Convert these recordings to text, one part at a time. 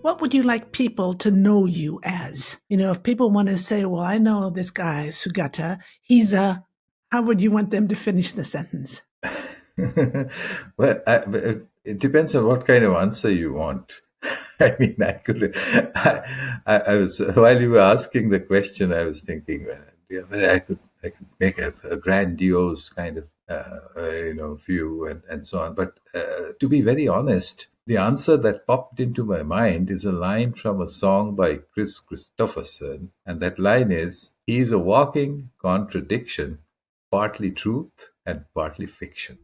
what would you like people to know you as? If people want to say, well, I know this guy, Sugata, he's a, how would you want them to finish the sentence? Well, it depends on what kind of answer you want. I mean, I was, while you were asking the question, I was thinking, yeah, but I could make a grandiose kind of, view and so on. But to be very honest, the answer that popped into my mind is a line from a song by Chris Christopherson. And that line is, he is a walking contradiction, partly truth and partly fiction.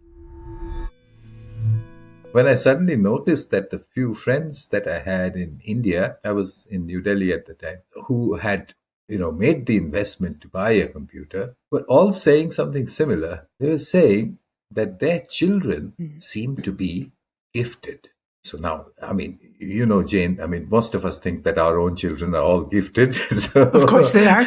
When I suddenly noticed that the few friends that I had in India, I was in New Delhi at the time, who had made the investment to buy a computer, were all saying something similar. They were saying that their children seemed to be gifted. So now, I mean, Jane, I mean, most of us think that our own children are all gifted. Of course they are.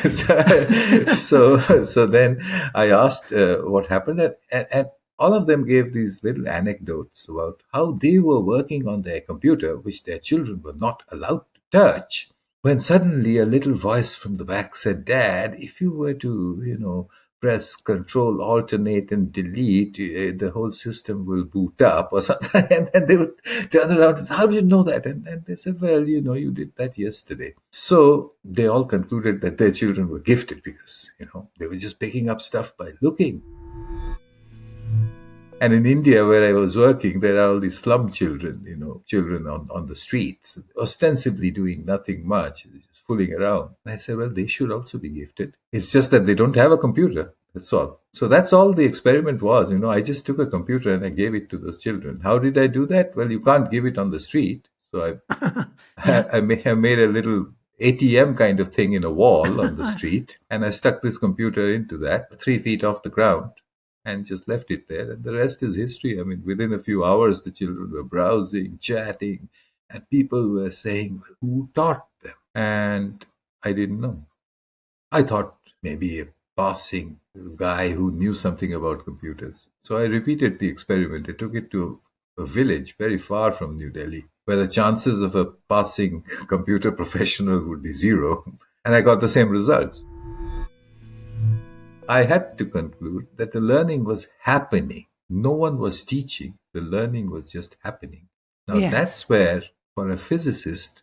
So then I asked what happened, and all of them gave these little anecdotes about how they were working on their computer, which their children were not allowed to touch, when suddenly a little voice from the back said, Dad, if you were to, press Control, Alternate, and Delete, the whole system will boot up or something. And then they would turn around and say, how did you know that? And they said, well, you did that yesterday. So they all concluded that their children were gifted because, they were just picking up stuff by looking. And in India, where I was working, there are all these slum children, children on the streets, ostensibly doing nothing much, just fooling around. And I said, well, they should also be gifted. It's just that they don't have a computer. That's all. So that's all the experiment was. I just took a computer and I gave it to those children. How did I do that? Well, you can't give it on the street. So I may have made a little ATM kind of thing in a wall on the street. And I stuck this computer into that 3 feet off the ground, and just left it there. And the rest is history. I mean, within a few hours, the children were browsing, chatting, and people were saying, well, who taught them? And I didn't know. I thought maybe a passing guy who knew something about computers. So I repeated the experiment. I took it to a village very far from New Delhi, where the chances of a passing computer professional would be zero. And I got the same results. I had to conclude that the learning was happening. No one was teaching. The learning was just happening. Now, Yes. That's where, for a physicist,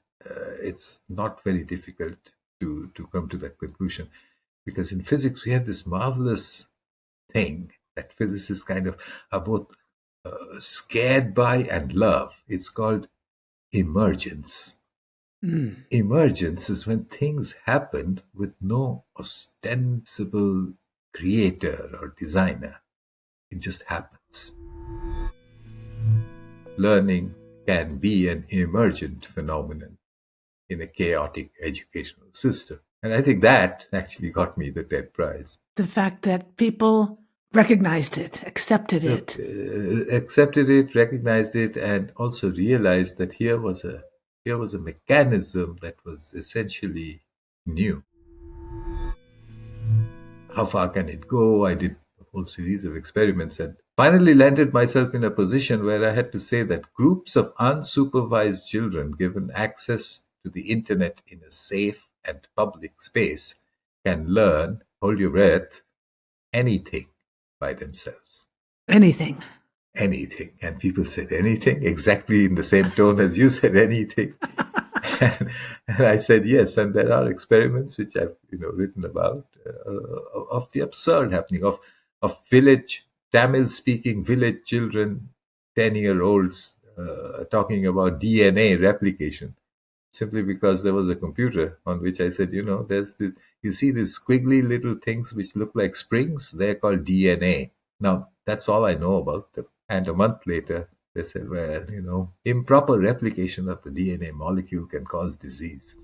it's not very difficult to come to that conclusion. Because in physics, we have this marvelous thing that physicists kind of are both scared by and love. It's called emergence. Emergence is when things happen with no ostensible creator or designer. It just happens. Learning can be an emergent phenomenon in a chaotic educational system. And I think that actually got me the TED Prize. The fact that people recognized it, accepted it. Accepted it, recognized it, and also realized that here was a mechanism that was essentially new. How far can it go? I did a whole series of experiments and finally landed myself in a position where I had to say that groups of unsupervised children given access to the internet in a safe and public space can learn, hold your breath, anything by themselves. Anything. Anything. And people said anything exactly in the same tone as you said anything. And I said yes, and there are experiments which I've written about of the absurd happening of village Tamil-speaking village children, 10-year-olds, talking about DNA replication, simply because there was a computer on which I said, there's this, you see these squiggly little things which look like springs, they're called DNA. Now that's all I know about them. And a month later, they said, well, improper replication of the DNA molecule can cause disease.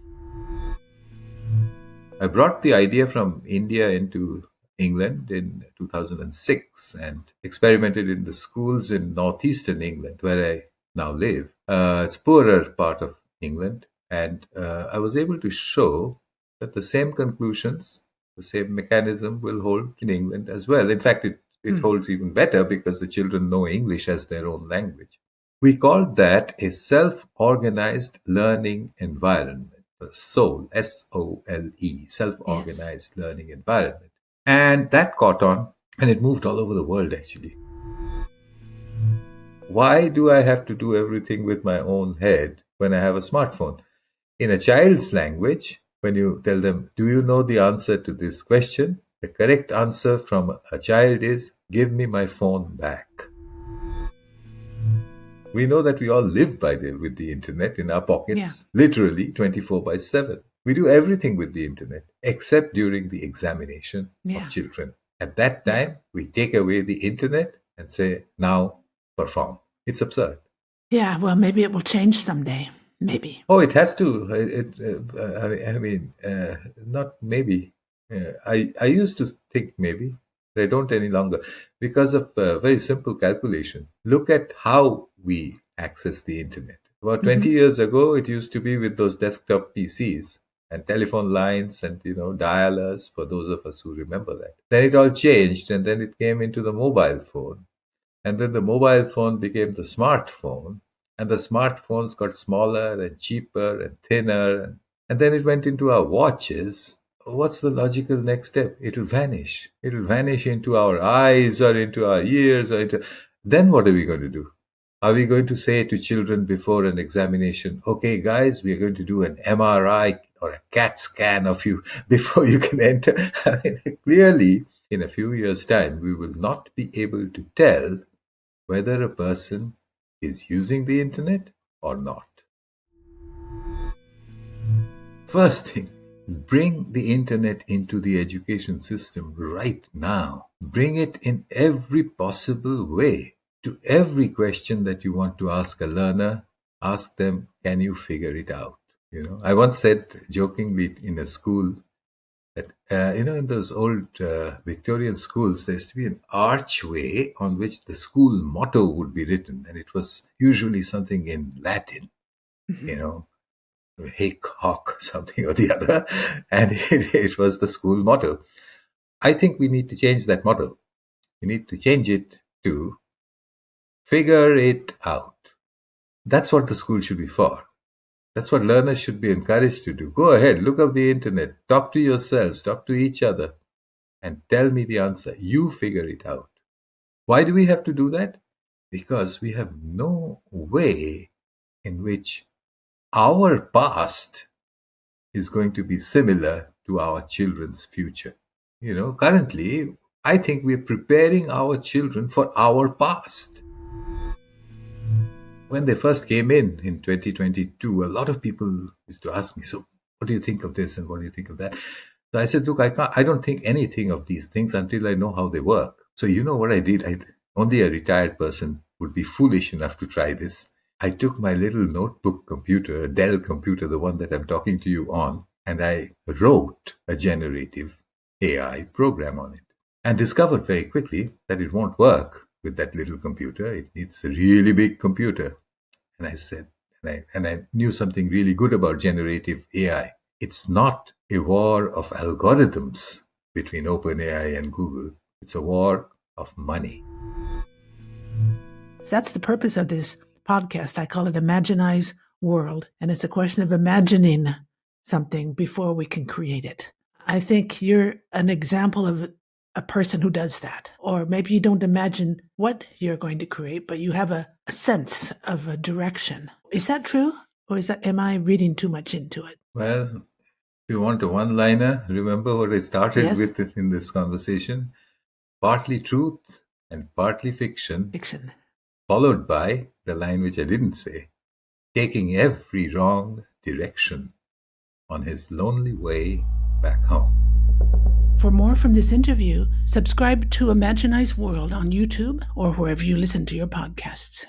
I brought the idea from India into England in 2006 and experimented in the schools in northeastern England, where I now live. It's a poorer part of England. And I was able to show that the same conclusions, the same mechanism will hold in England as well. In fact, it holds even better because the children know English as their own language. We called that a self-organized learning environment. SOLE, SOLE, Yes. self-organized learning environment. And that caught on and it moved all over the world actually. Why do I have to do everything with my own head when I have a smartphone? In a child's language, when you tell them, do you know the answer to this question? The correct answer from a child is, give me my phone back. We know that we all live with the internet in our Yeah. pockets, literally 24 by 7. We do everything with the internet except during the examination of Yeah. children. At that Yeah. time, we take away the internet and say, now perform. It's absurd. Yeah. Well, maybe it will change someday. Maybe. Oh, it has to. I mean, not maybe. I used to think maybe, but I don't any longer because of a very simple calculation. Look at how we access the internet. About 20 Hmm. years ago, it used to be with those desktop PCs and telephone lines and dialers. For those of us who remember that, then it all changed, and then it came into the mobile phone. And then the mobile phone became the smartphone, and the smartphones got smaller and cheaper and thinner. And then it went into our watches. What's the logical next step? It'll vanish. It'll vanish into our eyes or into our ears or into. Then what are we going to do? Are we going to say to children before an examination, okay, guys, we are going to do an MRI or a CAT scan of you before you can enter? I mean, clearly, in a few years' time, we will not be able to tell whether a person is using the internet or not. First thing, bring the internet into the education system right now. Bring it in every possible way. To every question that you want to ask a learner, ask them, can you figure it out? I once said jokingly in a school that, in those old Victorian schools, there used to be an archway on which the school motto would be written, and it was usually something in Latin, Hmm. you know, hic hoc, something or the other, and it was the school motto. I think we need to change that motto. We need to change it to figure it out. That's what the school should be for. That's what learners should be encouraged to do. Go ahead, look up the internet, talk to yourselves, talk to each other, and tell me the answer. You figure it out. Why do we have to do that? Because we have no way in which our past is going to be similar to our children's future. Currently, I think we're preparing our children for our past. When they first came in 2022, a lot of people used to ask me, so what do you think of this and what do you think of that? So I said, look, I don't think anything of these things until I know how they work. So you know what I did? Only a retired person would be foolish enough to try this. I took my little notebook computer, a Dell computer, the one that I'm talking to you on, and I wrote a generative AI program on it and discovered very quickly that it won't work with that little computer. It needs a really big computer. And I said, and I knew something really good about generative AI. It's not a war of algorithms between OpenAI and Google. It's a war of money. That's the purpose of this podcast. I call it Imaginize World. And it's a question of imagining something before we can create it. I think you're an example of a person who does that. Or maybe you don't imagine what you're going to create, but you have a sense of a direction. Is that true? Or am I reading too much into it? Well, if you want a one-liner, remember what I started Yes? with in this conversation. Partly truth and partly fiction, Fiction. followed by the line which I didn't say, taking every wrong direction on his lonely way back home. For more from this interview, subscribe to Imaginize World on YouTube or wherever you listen to your podcasts.